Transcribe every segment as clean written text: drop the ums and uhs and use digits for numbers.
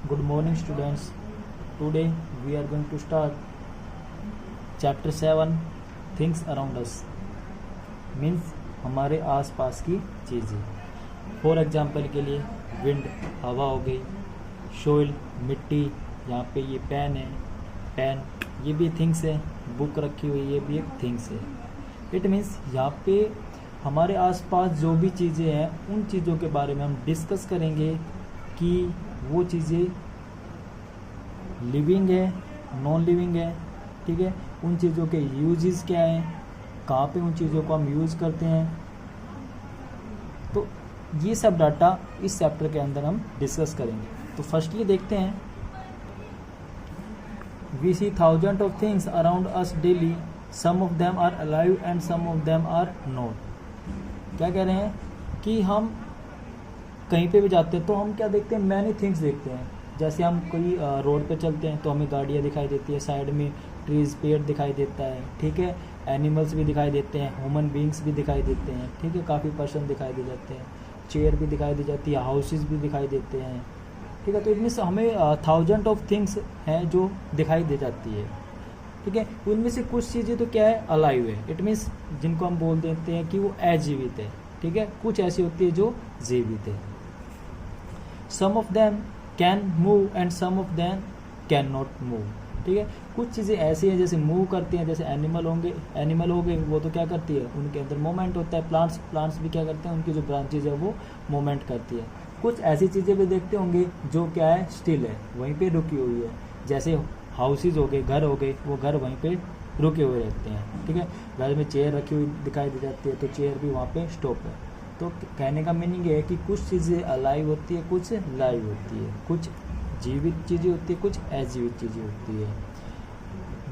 Good morning, students. Today we are going to start chapter 7 Things Around Us. Means हमारे आसपास की चीज़ें. For example के लिए विंड हवा हो गई, सोइल मिट्टी, यहाँ पे ये पेन है, पेन ये भी थिंग्स है, बुक रखी हुई ये भी एक थिंग्स है. इट मीन्स यहाँ पे हमारे आसपास जो भी चीज़ें हैं उन चीज़ों के बारे में हम डिस्कस करेंगे कि वो चीज़ें लिविंग है, नॉन लिविंग है. ठीक है, उन चीज़ों के यूजेस क्या हैं, कहाँ पे उन चीज़ों को हम यूज़ करते हैं. तो ये सब डाटा इस चैप्टर के अंदर हम डिस्कस करेंगे. तो फर्स्टली देखते हैं. We see thousand of things around us daily, some of them are alive and some of them are not. क्या कह रहे हैं कि हम कहीं पे भी जाते हैं तो हम क्या देखते हैं, मैनी थिंग्स देखते हैं. जैसे हम कोई रोड पे चलते हैं तो हमें गाड़ियाँ दिखाई देती है, साइड में ट्रीज पेड़ दिखाई देता है. ठीक है, एनिमल्स भी दिखाई देते हैं, ह्यूमन बींग्स भी दिखाई देते हैं. ठीक है, काफ़ी पर्सन दिखाई दे जाते हैं, चेयर भी दिखाई दे जाती है, हाउसेस भी दिखाई देते हैं. ठीक है, तो इनमें हमें थाउजेंड ऑफ थिंग्स हैं जो दिखाई दे जाती है. ठीक है, उनमें से कुछ चीज़ें तो क्या है, अलाइव है. इट मीन्स जिनको हम बोल देते हैं कि वो अजीवित है. ठीक है, कुछ ऐसी होती है जो जीवित है. Some of them can move and some of them can not move. ठीक है, कुछ चीज़ें ऐसी हैं जैसे मूव करती हैं, जैसे एनिमल हो गए वो तो क्या करती है, उनके अंदर मूवमेंट होता है. प्लांट्स भी क्या करते हैं, उनकी जो ब्रांचेज है वो मूवमेंट करती है. कुछ ऐसी चीज़ें भी देखते होंगे जो क्या है, स्टिल है, वहीं पे रुकी हुई है. जैसे हाउसेज हो गए, घर हो गए, वो घर वहीं पे रुके हुए रहते हैं. ठीक है, घर में चेयर रखी हुई दिखाई दे जाती है तो चेयर भी वहाँ पे स्टॉप है. तो कहने का मीनिंग ये है कि कुछ चीज़ें अलाइव होती है, कुछ लाइव होती है, कुछ जीवित चीज़ें होती है, कुछ अजीवित चीज़ें होती है.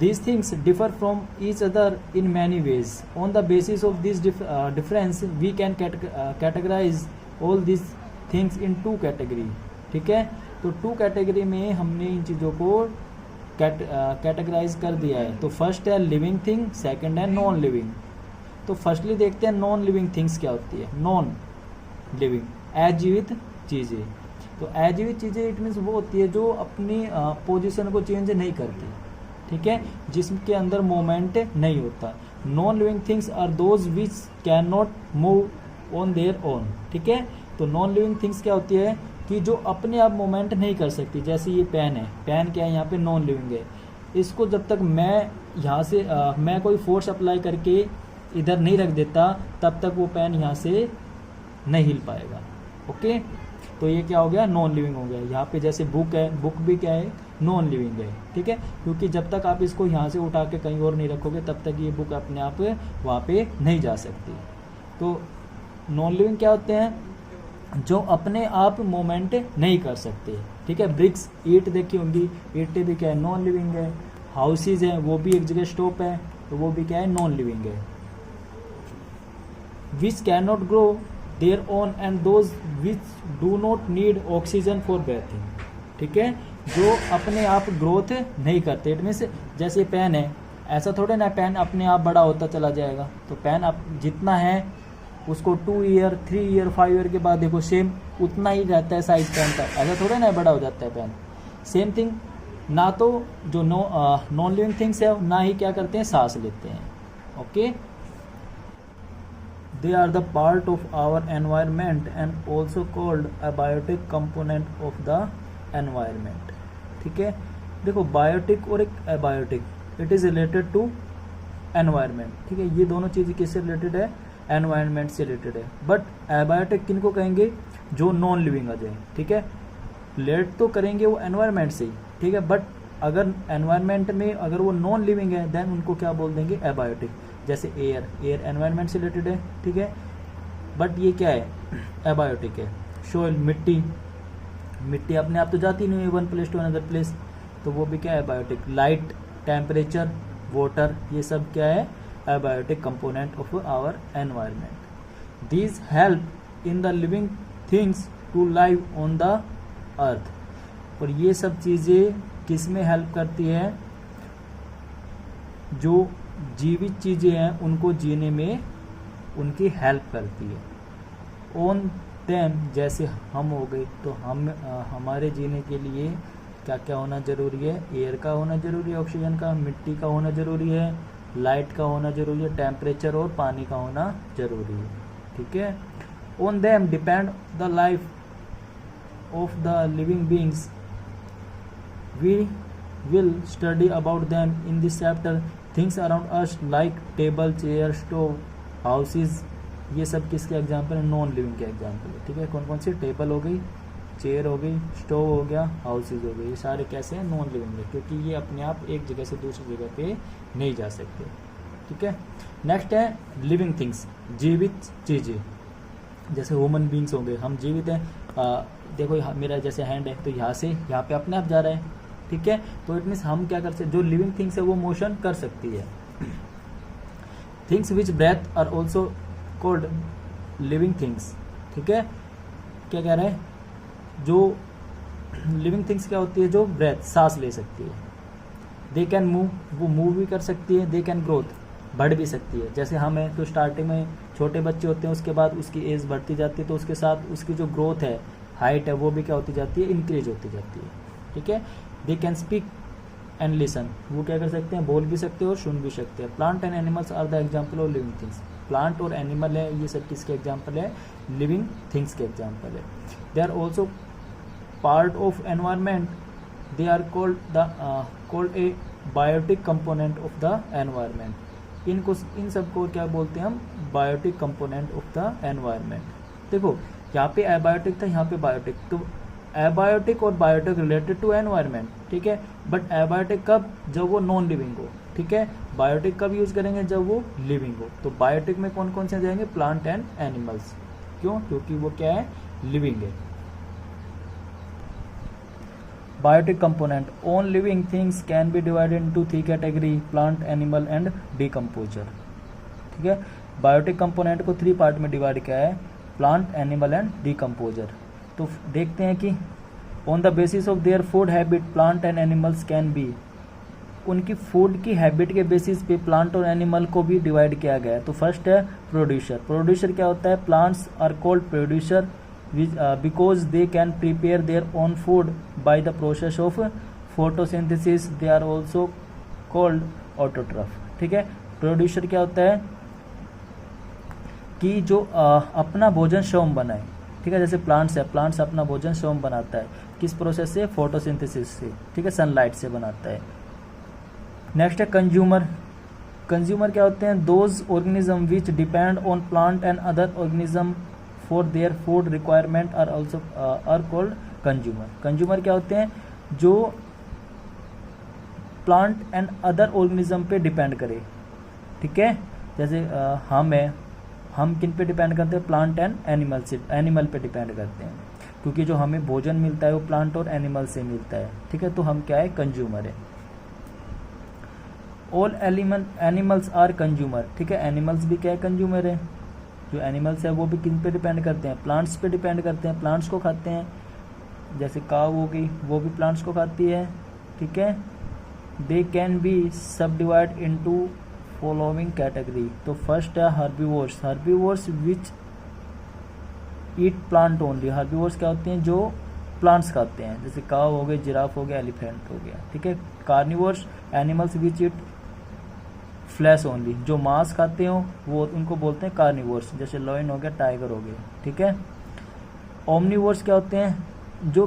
These things differ from each other in many ways. On the basis of this difference, we can categorize all these things in two category. ठीक है, तो टू कैटेगरी में हमने इन चीज़ों को कैटेगराइज कर दिया है. तो फर्स्ट है लिविंग थिंग, सेकंड है नॉन लिविंग. तो फर्स्टली देखते हैं नॉन लिविंग थिंग्स क्या होती है. नॉन लिविंग अजीवित चीज़ें. तो अजीवित चीज़ें इट मीन्स वो होती है जो अपनी पोजीशन को चेंज नहीं करती. ठीक है, जिसके अंदर मोमेंट नहीं होता. Non living things are those which can not move on their own. ठीक है, तो नॉन लिविंग थिंग्स क्या होती है कि जो अपने आप मोमेंट नहीं कर सकती. जैसे ये पेन है, पेन क्या है, यहाँ पे नॉन लिविंग है. इसको जब तक मैं यहाँ से मैं कोई फोर्स अप्लाई करके इधर नहीं रख देता तब तक वो पेन यहाँ से नहीं हिल पाएगा. ओके, तो ये क्या हो गया, नॉन लिविंग हो गया. यहाँ पे जैसे बुक है, बुक भी क्या है, नॉन लिविंग है. ठीक है, क्योंकि जब तक आप इसको यहाँ से उठा के कहीं और नहीं रखोगे तब तक ये बुक अपने आप वहाँ पे नहीं जा सकती. तो नॉन लिविंग क्या होते हैं, जो अपने आप मोमेंट नहीं कर सकते. ठीक है, ब्रिक्स, ईंट देखी होंगी, ईंटें भी क्या है, नॉन लिविंग है. हाउसेज हैं वो भी एक जगह स्टॉप है तो वो भी क्या है, नॉन लिविंग है. विच can not grow their own and those which do not need oxygen for breathing. ठीक है, जो अपने आप ग्रोथ नहीं करते. इट मीन्स जैसे पेन है, ऐसा थोड़े ना पेन अपने आप बड़ा होता चला जाएगा. तो पेन अब जितना है उसको 2 ईयर 3 ईयर 5 ईयर के बाद देखो सेम उतना ही रहता है साइज पेन का. ऐसा थोड़े ना बड़ा हो जाता है पेन. सेम थिंग, ना तो जो नॉन लिविंग थिंग्स है ना ही क्या करते हैं, सांस लेते हैं. Okay, they are the part of our environment and also called abiotic component of the environment. ठीक है, देखो बायोटिक और एक abiotic, it is related to environment. ठीक है, ये दोनों चीज़ें किससे रिलेटेड है, एनवायरनमेंट से रिलेटेड है. बट एबायोटिक किनको कहेंगे, जो नॉन लिविंग आ जाए. ठीक है, रिलेट तो करेंगे वो एनवायरनमेंट से ही. ठीक है, बट अगर एनवायरनमेंट में अगर वो नॉन लिविंग है देन उनको क्या बोल देंगे, एबायोटिक. जैसे एयर, एयर एनवायरनमेंट से रिलेटेड है. ठीक है, बट ये क्या है, एबायोटिक है. सोइल, मिट्टी, मिट्टी अपने आप तो जाती नहीं है one place to another place, तो वो भी क्या है, एबायोटिक. लाइट, टेम्परेचर, वाटर, ये सब क्या है, abiotic component of our environment. These help in the living things to live on the earth. और ये सब चीज़ें किस में हेल्प करती है, जो जीवित चीज़ें हैं उनको जीने में उनकी हेल्प करती है. ऑन देम, जैसे हम हो गए, तो हम हमारे जीने के लिए क्या क्या होना ज़रूरी है? एयर का होना ज़रूरी है, ऑक्सीजन का, मिट्टी का होना ज़रूरी है, लाइट का होना ज़रूरी है, टेम्परेचर और पानी का होना ज़रूरी है। ठीक है। On them depend the life of the living beings, we will study about them in this chapter. Things around us like table, chair, stove, houses, ये सब किसके एग्जाम्पल है? नॉन लिविंग के एग्जाम्पल है। ठीक है। कौन कौन सी? टेबल हो गई, चेयर हो गई, स्टोव हो गया, हाउसेज हो गई, ये सारे कैसे हैं? नॉन लिविंग है, क्योंकि ये अपने आप एक जगह से दूसरी जगह पे नहीं जा सकते। ठीक है। नेक्स्ट है लिविंग थिंग्स, जीवित चीज़ें, जैसे ह्यूमन बींग्स हो गए, हम जीवित हैं। देखो मेरा जैसे हैंड है, तो यहाँ से यहाँ पे अपने आप जा रहा है। ठीक है। तो इट मीन्स हम क्या कर सकते, जो लिविंग थिंग्स है वो मोशन कर सकती है। Things which breathe are also called living things. ठीक है। क्या कह रहा है? जो लिविंग थिंग्स क्या होती है? जो ब्रेथ, सांस ले सकती है। दे कैन मूव, वो मूव भी कर सकती है। दे कैन ग्रोथ, बढ़ भी सकती है। जैसे हम हैं तो स्टार्टिंग में छोटे बच्चे होते हैं, उसके बाद उसकी एज बढ़ती जाती है, तो उसके साथ उसकी जो ग्रोथ है, हाइट है, वो भी क्या होती जाती है? इंक्रीज होती जाती है। ठीक है। They can speak and listen, वो क्या कर सकते हैं? बोल भी सकते हैं और सुन भी सकते हैं। Plant and animals are the example of living things. Plant और एनिमल है, ये सब किसके एग्जाम्पल है? लिविंग थिंग्स के एग्जाम्पल है। They are also part of environment, they are called abiotic component of the environment. इन सबको क्या बोलते हैं हम? Biotic component of the environment. देखो यहाँ पे एबायोटिक था, यहाँ पे बायोटिक, तो एबायोटिक और बायोटिक रिलेटेड टू एनवायरमेंट। ठीक है। बट एबायोटिक कब? जब वो नॉन लिविंग हो। ठीक है। बायोटिक कब यूज करेंगे? जब वो लिविंग हो। तो बायोटिक में कौन कौन से जाएंगे? Plant and animals. क्यों? क्योंकि वो क्या है? लिविंग है। Biotic component, on living things can be divided into 3 category, plant, animal and decomposer. ठीक है। बायोटिक कंपोनेंट को 3 पार्ट में डिवाइड किया है, प्लांट, एनिमल एंड डिकम्पोजर। तो देखते हैं कि on the basis of their food habit plant and animals can be, उनकी फूड की हैबिट के बेसिस पे प्लांट और एनिमल को भी डिवाइड किया गया है। तो फर्स्ट है प्रोड्यूसर। प्रोड्यूसर क्या होता है? Plants are called producer because they can prepare their own food by the process of photosynthesis. They are also called autotroph. ठीक है। प्रोड्यूसर क्या होता है? कि जो अपना भोजन स्वयं बनाए। ठीक है। जैसे प्लांट्स है, प्लांट्स अपना भोजन स्वयं बनाता है, किस प्रोसेस से? फोटोसिंथेसिस से। ठीक है। सनलाइट से बनाता है। नेक्स्ट है कंज्यूमर। कंज्यूमर क्या होते हैं? Those organism which depend on plant and other organism for their food requirement are also are called consumer. Consumer क्या होते हैं? जो प्लांट एंड अदर ऑर्गेनिज्म पे डिपेंड करे। ठीक है। जैसे हम है, हम किन पे डिपेंड करते हैं? प्लांट एंड एनिमल से, एनिमल पे डिपेंड करते हैं, क्योंकि जो हमें भोजन मिलता है वो प्लांट और एनिमल से मिलता है। ठीक है। तो हम क्या है? कंज्यूमर है। All animals are consumer. ठीक है। एनिमल्स भी क्या है? कंज्यूमर है। जो एनिमल्स है वो भी किन पे डिपेंड करते हैं? प्लांट्स पे डिपेंड करते हैं, प्लांट्स को खाते हैं। जैसे काव हो गई, वो भी प्लांट्स को खाती है। ठीक है। दे कैन बी सब डिवाइड इनटू फॉलोइंग कैटेगरी। तो फर्स्ट है हर्बीवोर्स। हर्बीवोर्स विच ईट प्लांट ओनली। हर्बीवोर्स क्या होते हैं? जो प्लांट्स खाते हैं, जैसे काव हो गए, जिराफ हो गया, एलिफेंट हो गया। ठीक है। Carnivores, animals which eat flash only, जो मांस खाते हो वो उनको बोलते हैं कार्निवोर्स, जैसे लॉयन हो गया, टाइगर हो गया। ठीक है। ओमनिवोर्स क्या होते हैं? जो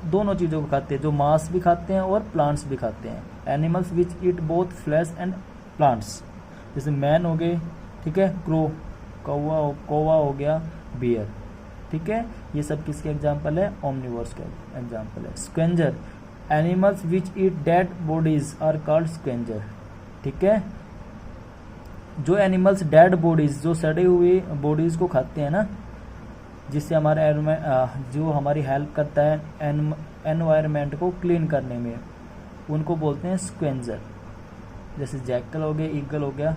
दोनों चीज़ों को खाते हैं, जो मांस भी खाते हैं और प्लांट्स भी खाते हैं। Animals which eat both flash and plants, जैसे मैन हो गए। ठीक है। क्रो, कौवा हो गया, बियर। ठीक है। ये सब किसके एग्जाम्पल है? ओमनिवोर्स के एग्जाम्पल है। Scavenger, animals which eat dead bodies are called scavenger. ठीक है। जो एनिमल्स डेड बॉडीज, जो सड़े हुए बॉडीज को खाते हैं ना, जिससे हमारे जो हमारी हेल्प करता है एनवायरनमेंट को क्लीन करने में, उनको बोलते हैं स्क्वेंजर। जैसे जैकल हो गया, ईगल हो गया,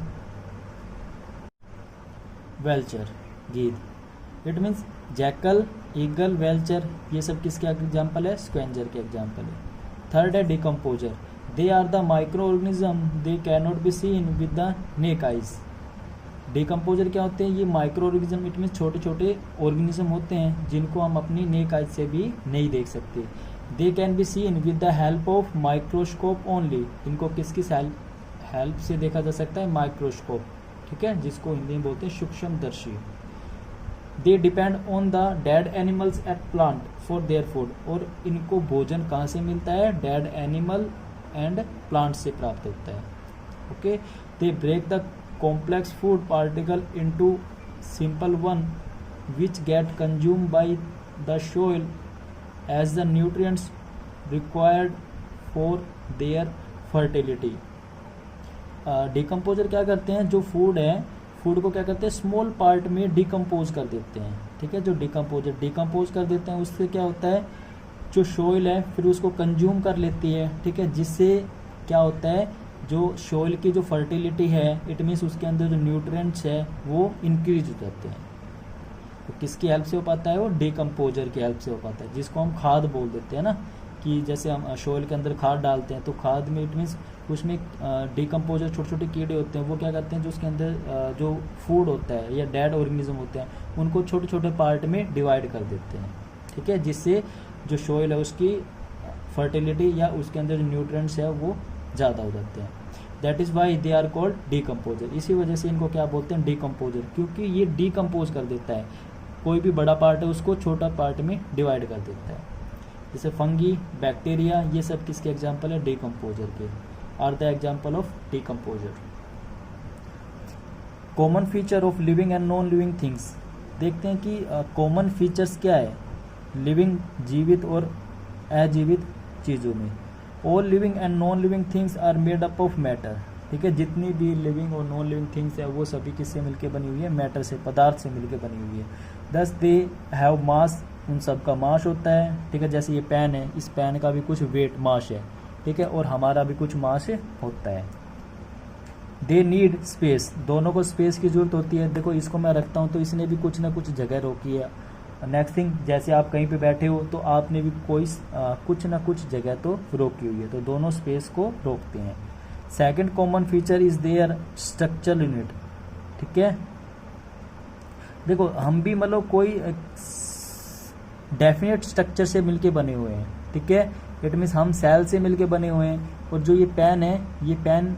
वेल्चर, गीद। इट मीन्स जैकल, ईगल, वेल्चर, ये सब किसके एग्जाम्पल है? स्क्वेंजर के एग्जाम्पल है। थर्ड है decomposer. They are the micro organism, they cannot be seen with the naked eyes. Decomposer क्या होते हैं, ये माइक्रो ऑर्गेनिज्म, इट मीन छोटे छोटे ऑर्गेनिज्म होते हैं जिनको हम अपनी नेक आइज से भी नहीं देख सकते। They can be seen with the help of microscope only, इनको किस हेल्प से देखा जा सकता है, माइक्रोस्कोप, ठीक है, जिसको हिंदी में बोलते हैं सूक्ष्मदर्शी। They depend on the dead animals at plant for their food, और इनको भोजन कहाँ से मिलता है, डेड एनिमल एंड प्लांट से प्राप्त होता है। Okay, they break the complex food particle into simple one which get consumed by the soil as the nutrients required for their fertility। Decomposer क्या करते हैं, जो फूड है, फूड को क्या करते हैं, स्मॉल पार्ट में डिकम्पोज कर देते हैं, ठीक है। जो डिकम्पोज कर देते हैं, उससे क्या होता है, जो सोइल है फिर उसको कंज्यूम कर लेती है, ठीक है, जिससे क्या होता है, जो सोइल की जो फर्टिलिटी है, इट मीन्स उसके अंदर जो न्यूट्रिएंट्स है वो इंक्रीज हो जाते हैं। तो किसकी हेल्प से हो पाता है, वो डिकम्पोजर की हेल्प से हो पाता है, जिसको हम खाद बोल देते हैं ना, कि जैसे हम सोइल के अंदर खाद डालते हैं तो खाद में इट मीन्स उसमें डिकम्पोजर छोटे छोटे कीड़े होते हैं, वो क्या करते हैं, जो उसके अंदर जो फूड होता है या डेड ऑर्गेनिज्म होते हैं उनको छोटे छोटे पार्ट में डिवाइड कर देते हैं, ठीक है, जिससे जो सोइल है उसकी फर्टिलिटी या उसके अंदर जो न्यूट्रिएंट्स है वो ज़्यादा हो जाते हैं। That is why they are called decomposer, इसी वजह से इनको क्या बोलते हैं, डिकम्पोजर, क्योंकि ये डिकम्पोज कर देता है, कोई भी बड़ा पार्ट है उसको छोटा पार्ट में डिवाइड कर देता है। जैसे फंगी, बैक्टीरिया, ये सब किसके एग्जाम्पल है, डिकम्पोजर के, are the example of decomposer. Common feature of living and non living things, देखते हैं कि कॉमन फीचर्स क्या है लिविंग, जीवित और अजीवित चीज़ों में। All living and non living things are made up of matter, ठीक है, जितनी भी लिविंग और नॉन लिविंग थिंग्स है वो सभी किससे मिलकर बनी हुई है, मैटर से, पदार्थ से मिलकर बनी हुई है। दस दे हैव मास, उन सब का मास होता है, ठीक है, जैसे ये पेन है, इस पेन का भी कुछ वेट मास है, ठीक है, और हमारा भी कुछ मास होता है। दे नीड स्पेस, दोनों को स्पेस की जरूरत होती है। देखो इसको मैं रखता हूँ तो इसने भी कुछ ना कुछ जगह रोकी है। नेक्स्ट थिंग, जैसे आप कहीं पे बैठे हो तो आपने भी कोई कुछ ना कुछ जगह तो रोकी हुई है, तो दोनों स्पेस को रोकते हैं। Second common feature is their structural unit, ठीक है, देखो हम भी मतलब कोई डेफिनेट स्ट्रक्चर से मिलके बने हुए हैं, ठीक है, इट मीन्स हम सेल से मिलके बने हुए हैं, और जो ये पेन है, ये पेन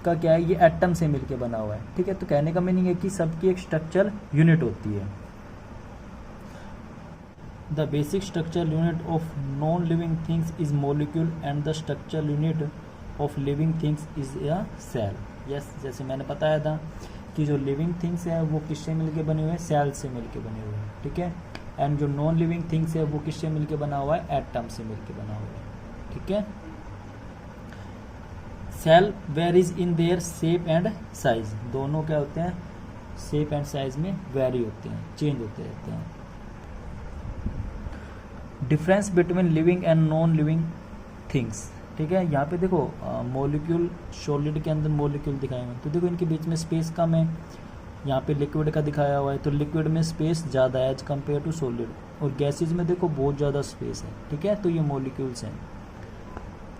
का क्या है, ये एटम से मिलके बना हुआ है, ठीक है। तो कहने का मीनिंग है कि सबकी एक स्ट्रक्चरल यूनिट होती है। The basic structural unit of non-living things is molecule and the structural unit of living things is a cell। yes, जैसे मैंने बताया था कि जो living things है वो किससे मिलके बने हुए हैं, सेल से मिलके बने हुए हैं, ठीक है, एंड जो नॉन लिविंग थिंग्स है वो किससे मिलके बना हुआ है, एटम से मिलके बना हुआ है, ठीक है। Cell varies in their shape and size, दोनों क्या होते हैं, शेप एंड साइज में वेरी होते हैं, चेंज होते रहते हैं। Difference between living and non living things, ठीक है, यहाँ पे देखो मॉलिक्यूल, सॉलिड के अंदर मॉलिक्यूल दिखाए हुए हैं, तो देखो इनके बीच में स्पेस कम है, यहाँ पे लिक्विड का दिखाया हुआ है, तो लिक्विड में स्पेस ज़्यादा है एज कम्पेयर टू सॉलिड, और गैसेज में देखो बहुत ज़्यादा स्पेस है, ठीक है, तो ये मॉलिक्यूल्स हैं।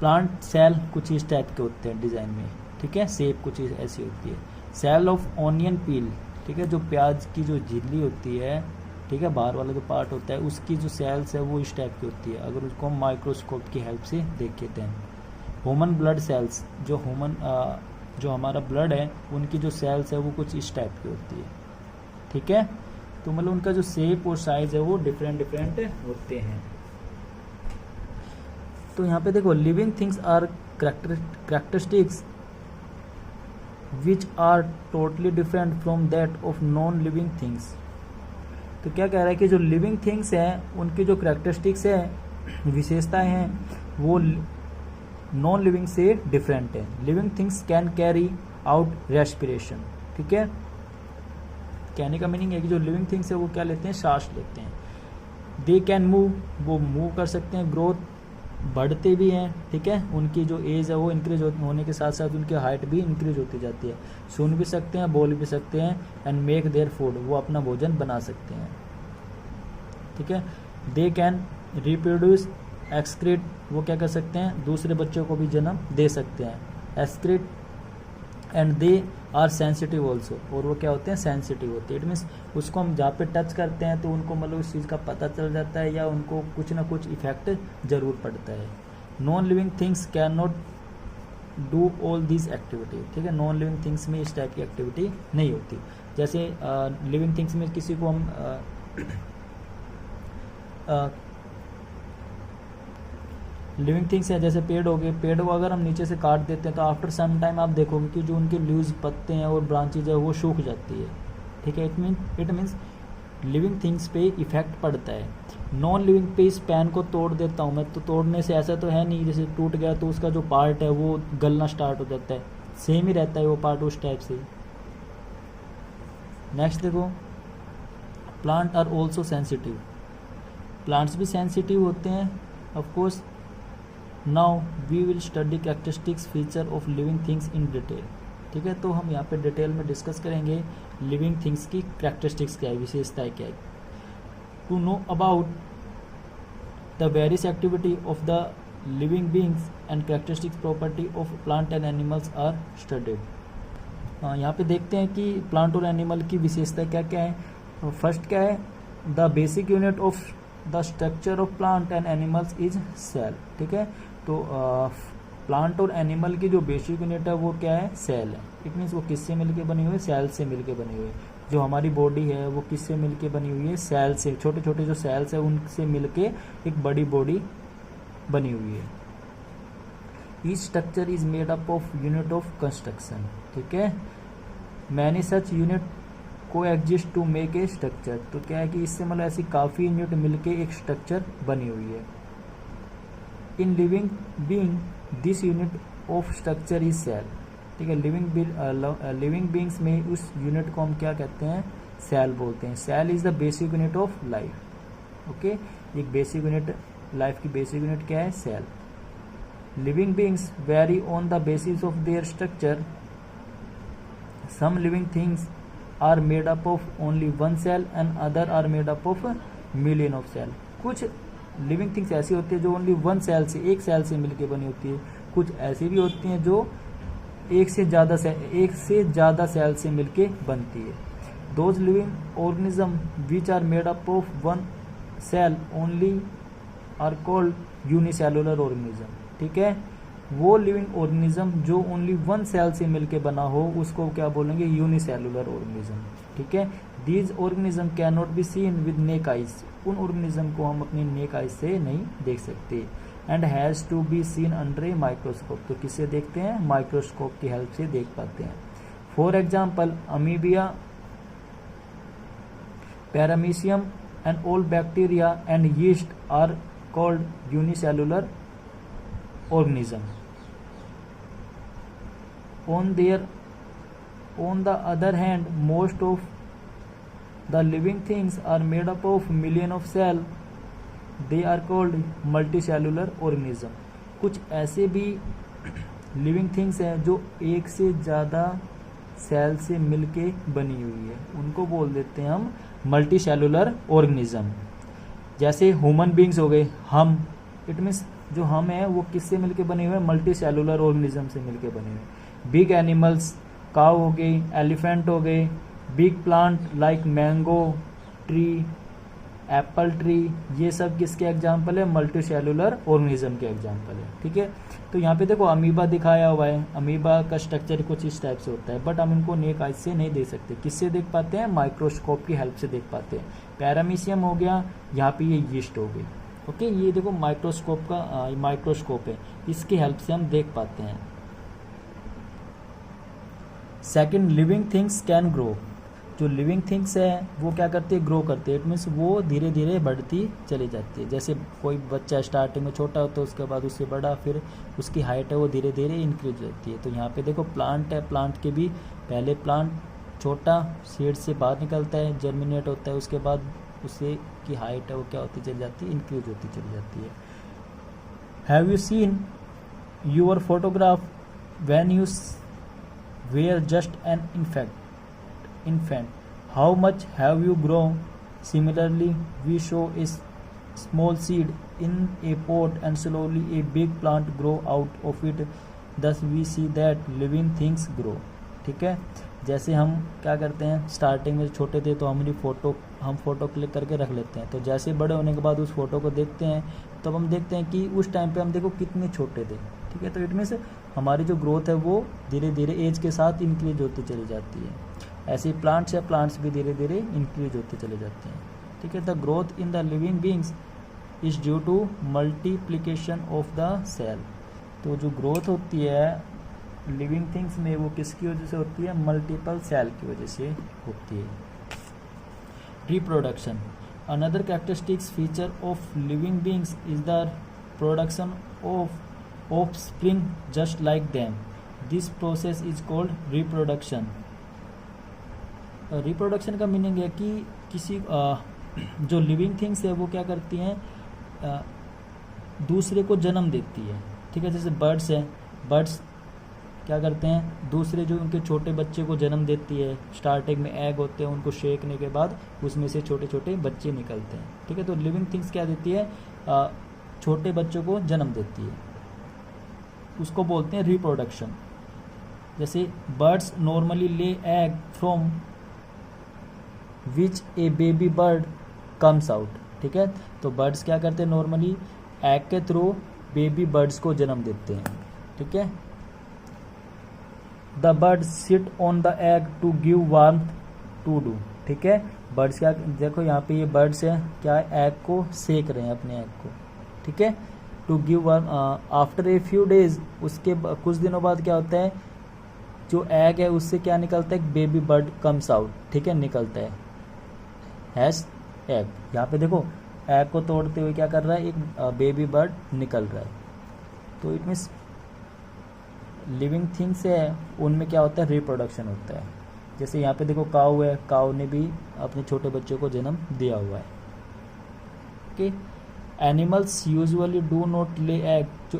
प्लांट सेल कुछ इस टाइप के होते हैं डिज़ाइन में, ठीक है, शेप कुछ ऐसी होती है। सेल ऑफ ऑनियन पील, ठीक है, जो प्याज की जो झिल्ली होती है, ठीक है, बाहर वाला जो पार्ट होता है उसकी जो सेल्स है वो इस टाइप की होती है, अगर उसको हम माइक्रोस्कोप की हेल्प से देखें तो। ह्यूमन ब्लड सेल्स, जो हमारा ब्लड है उनकी जो सेल्स है वो कुछ इस टाइप की होती है, ठीक है, तो मतलब उनका जो शेप और साइज है वो डिफरेंट डिफरेंट होते हैं। तो यहाँ पे देखो living things are characteristics which are totally different from that of non living things. तो क्या कह रहा है कि जो लिविंग थिंग्स हैं उनकी जो कैरेक्टरिस्टिक्स है, विशेषताएं हैं, वो नॉन लिविंग से डिफरेंट है। Living things can carry out respiration, ठीक है, कहने का मीनिंग है कि जो लिविंग थिंग्स है वो क्या लेते हैं, सांस लेते हैं। दे कैन मूव, वो मूव कर सकते हैं, ग्रोथ, बढ़ते भी हैं, ठीक है, उनकी जो एज है वो इंक्रीज होने के साथ साथ उनकी हाइट भी इंक्रीज होती जाती है। सुन भी सकते हैं, बोल भी सकते हैं, एंड मेक देयर फूड, वो अपना भोजन बना सकते हैं, ठीक है। दे कैन रिप्रोड्यूस, एक्सक्रीट, वो क्या कर सकते हैं, दूसरे बच्चों को भी जन्म दे सकते हैं। Excrete and they are sensitive also, और वो क्या होते हैं, सेंसिटिव होते हैं। इट मीन्स उसको हम जहाँ पे टच करते हैं तो उनको मतलब उस चीज़ का पता चल जाता है या उनको कुछ ना कुछ इफेक्ट जरूर पड़ता है। Non living things can not do all this activity, ठीक है। नॉन लिविंग थिंग्स में इस टाइप की एक्टिविटी नहीं होती। जैसे लिविंग थिंग्स में किसी को हम लिविंग थिंग्स है, जैसे पेड़ हो गए, पेड़ को अगर हम नीचे से काट देते हैं तो आफ्टर सम टाइम आप देखोगे कि जो उनके लीव्स, पत्ते हैं और ब्रांचेज है वो सूख जाती है, ठीक है। इट मीन्स लिविंग थिंग्स पे इफेक्ट पड़ता है। नॉन लिविंग पे इस पेन को तोड़ देता हूँ मैं, तो तोड़ने से ऐसा तो है नहीं जैसे टूट गया तो उसका जो पार्ट है वो गलना स्टार्ट हो जाता है, सेम ही रहता है वो पार्ट उस टाइप से। नेक्स्ट देखो, plant are also sensitive, plants भी सेंसिटिव होते हैं of course. Now we will study characteristics feature of living things in detail, ठीक है। तो हम यहाँ पे डिटेल में डिस्कस करेंगे लिविंग थिंग्स की कैरेक्टरिस्टिक्स क्या है, विशेषताएं क्या है। To know about the various activity of the living beings and characteristics property of plant and animals are studied. यहाँ पे देखते हैं कि प्लांट और एनिमल की विशेषता क्या क्या है। फर्स्ट क्या है, the basic unit of the structure of plant and animals is cell, ठीक है। तो प्लांट और एनिमल की जो बेसिक यूनिट है वो क्या है, सेल है। इट मीन्स वो किससे मिलके बनी हुई है, सेल से मिलके बनी हुई है। जो हमारी बॉडी है वो किससे मिलके बनी हुई है, सेल से। छोटे छोटे जो सेल्स है उनसे मिलके एक बड़ी बॉडी बनी हुई है। Each structure is made up of unit of construction, ठीक है। Many such unit coexist to make a structure, तो क्या है कि इससे मतलब ऐसी काफ़ी यूनिट मिलके एक स्ट्रक्चर बनी हुई है। In living being this unit of structure is cell, ठीक है। लिविंग बीइंग्स में उस यूनिट को हम क्या कहते हैं, सेल बोलते हैं। Cell is the basic unit of life, okay. एक बेसिक यूनिट, लाइफ की बेसिक यूनिट क्या है, cell. Living beings vary on the basis of their structure. Some living things are made up of only one cell and other are made up of million of cell. कुछ living things ऐसी होती है जो only one cell से, एक cell से मिलके बनी होती है। कुछ ऐसी भी होती हैं जो एक से ज़्यादा सेल से मिलके बनती है। Those living organism which are made up of one cell only are called unicellular organism, ठीक है। वो लिविंग ऑर्गेनिज्म जो ओनली वन सेल से मिलके बना हो उसको क्या बोलेंगे, यूनिसेलुलर ऑर्गेनिज्म, ठीक है। These organism can not be seen with naked eyes, उन ऑर्गेनिज्म को हम अपनी नेक आइज से नहीं देख सकते। And has to be seen under a microscope, तो किससे देखते हैं, माइक्रोस्कोप की हेल्प से देख पाते हैं। For example amoeba, paramecium and all bacteria and yeast are called unicellular organism. On the other hand, most of the living things are made up of million of cells. They are called multicellular organism. कुछ ऐसे भी living things हैं जो एक से ज़्यादा cell से मिलके बनी हुई है, उनको बोल देते हैं हम मल्टी सेलुलर ऑर्गेनिज्म। जैसे ह्यूमन बींग्स हो गए, हम, इट मीन्स जो हम है वो किससे मिलके बने हुए हैं, मल्टी सेलुलर ऑर्गेनिज्म से मिलके बने हुए। बिग एनिमल्स, काऊ हो गई, एलिफेंट हो गए। Big plant like mango tree, Apple tree, ये सब किसके एग्जाम्पल है, मल्टी सेलुलर ऑर्गेनिज्म के एग्जाम्पल है, ठीक है। तो यहाँ पे देखो अमीबा दिखाया हुआ है, अमीबा का स्ट्रक्चर कुछ इस टाइप से होता है, बट हम इनको नेक आइज से नहीं देख सकते। किससे देख पाते हैं, माइक्रोस्कोप की हेल्प से देख पाते हैं। पैरामीशियम हो गया, यहाँ पे ये यीस्ट हो गई, ओके। ये देखो माइक्रोस्कोप का माइक्रोस्कोप है, इसकी हेल्प से हम देख पाते हैं। Second, living things can grow, जो लिविंग थिंग्स है वो क्या करती है, ग्रो करती है। इट मीन्स वो धीरे धीरे बढ़ती चली जाती है। जैसे कोई बच्चा स्टार्टिंग में छोटा होता है, उसके बाद उससे बड़ा, फिर उसकी हाइट है वो धीरे धीरे इंक्रीज होती है। तो यहाँ पे देखो प्लांट है, प्लांट के भी पहले प्लांट छोटा सीड से बाहर निकलता है, जर्मिनेट होता है, उसके बाद उससे की हाइट है वो क्या होती चली जाती है, इंक्रीज होती चली जाती है। Have you seen your photograph when you were just an infant, how much have you grown? Similarly, we show a small seed in a pot and slowly a big plant grow out of it. Thus we see that living things grow. ठीक है। जैसे हम क्या करते हैं, starting में छोटे थे तो हम फ़ोटो क्लिक करके रख लेते हैं, तो जैसे बड़े होने के बाद उस फोटो को देखते हैं तब हम देखते हैं कि उस टाइम पे हम देखो कितने छोटे थे, ठीक है। तो इट मीन्स हमारी जो ग्रोथ है वो धीरे धीरे एज के साथ इंक्रीज होती चली जाती है। ऐसे ही प्लांट्स भी धीरे धीरे इंक्रीज होते चले जाते हैं, ठीक है। The growth in the living beings is due to multiplication of the cell. तो जो ग्रोथ होती है लिविंग थिंग्स में वो किसकी वजह से होती है, मल्टीपल सेल की वजह से होती है। Reproduction, another characteristics feature of living beings is the production of offspring just like them. This process is called reproduction. Reproduction का मीनिंग है कि किसी जो लिविंग थिंग्स है वो क्या करती हैं, दूसरे को जन्म देती है, ठीक है। जैसे बर्ड्स हैं, बर्ड्स क्या करते हैं, दूसरे जो उनके छोटे बच्चे को जन्म देती है। स्टार्टिंग में एग होते हैं, उनको शेकने के बाद उसमें से छोटे छोटे बच्चे निकलते हैं, ठीक है। तो लिविंग थिंग्स क्या देती है, छोटे बच्चों को जन्म देती है, उसको बोलते हैं रिप्रोडक्शन। जैसे birds normally lay egg from which a baby bird comes out, ठीक है। तो बर्ड्स क्या करते हैं, नॉर्मली एग के थ्रू बेबी बर्ड्स को जन्म देते हैं, ठीक है। The bird sit on the egg to give warmth to do, ठीक है। बर्ड्स क्या, देखो यहाँ पे ये बर्ड्स है क्या, एग को सेक रहे हैं अपने एग को, ठीक है। To give warm, after a few days, उसके कुछ दिनों बाद क्या होता है, जो एग है उससे क्या निकलता है, बेबी बर्ड कम्स आउट, ठीक है, निकलता है हैज एग। यहाँ पे देखो एग को तोड़ते हुए क्या कर रहा है, एक बेबी बर्ड निकल रहा है। तो इट मीन्स लिविंग थिंग्स है उनमें क्या होता है, रिप्रोडक्शन होता है। जैसे यहाँ पे देखो काऊ है, काऊ ने भी अपने छोटे बच्चों को जन्म दिया हुआ है, okay. Animals usually do not ले एग, जो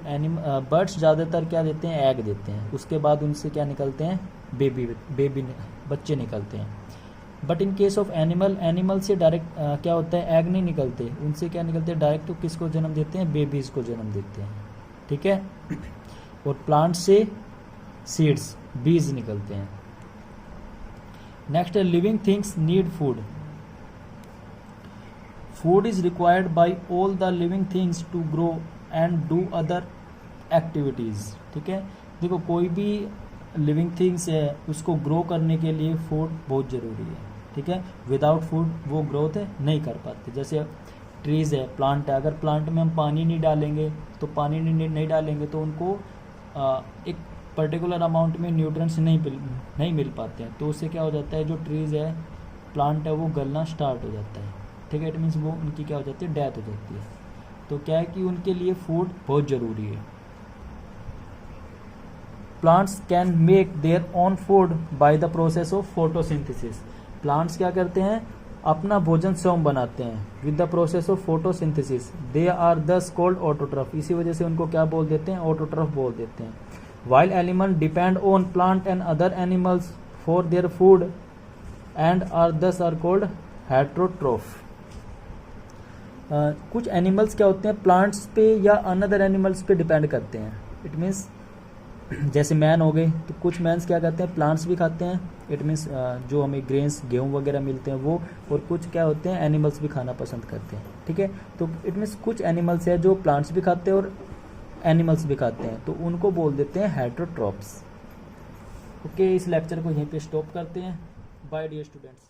बर्ड्स ज़्यादातर क्या देते हैं, एग देते हैं, उसके बाद उनसे क्या निकलते हैं, बेबी बच्चे निकलते हैं। But in case of animal से डायरेक्ट क्या होता है, एग नहीं निकलते, उनसे क्या निकलते हैं, डायरेक्ट तो किसको जन्म देते हैं, बेबीज को जन्म देते हैं, ठीक है। और प्लांट से सीड्स, बीज निकलते हैं। नेक्स्ट है living things need food. Food is required by all the living things to grow and do other activities, ठीक है। देखो कोई भी लिविंग थिंग्स है उसको ग्रो करने के लिए फूड बहुत ज़रूरी है, ठीक है। विदाउट फूड वो ग्रोथ नहीं कर पाते। जैसे ट्रीज़ है, प्लांट है, अगर प्लांट में हम पानी नहीं डालेंगे तो उनको एक पर्टिकुलर अमाउंट में न्यूट्रिएंट्स नहीं मिल पाते हैं, तो उससे क्या हो जाता है, जो ट्रीज़ है, प्लांट है, वो गलना स्टार्ट हो जाता है, ठीक है। इट मीन्स वो उनकी क्या हो जाती है, डेथ हो जाती है। तो क्या है कि उनके लिए फूड बहुत ज़रूरी है। Plants can make their own food by the process of photosynthesis. Plants क्या करते हैं, अपना भोजन स्वयं बनाते हैं with the process of photosynthesis. They are thus called autotroph, इसी वजह से उनको क्या बोल देते हैं, ऑटोट्रफ बोल देते हैं। While animal depend on plant and other animals for their food and are thus are called heterotroph. कुछ एनिमल्स क्या होते हैं, प्लांट्स पे या अनदर एनिमल्स पे डिपेंड करते हैं। इट मीन्स जैसे मैन हो गए, तो कुछ मैंस क्या करते हैं, प्लांट्स भी खाते हैं। इट मीन्स जो हमें ग्रेन्स, गेहूँ वगैरह मिलते हैं वो, और कुछ क्या होते हैं, एनिमल्स भी खाना पसंद करते हैं, ठीक है। तो इट मीन्स कुछ एनिमल्स है जो प्लांट्स भी खाते हैं और एनिमल्स भी खाते हैं, तो उनको बोल देते हैं हेट्रोट्रॉप्स। ओके, इस लेक्चर को यहीं पे स्टॉप करते हैं। Bye dear students.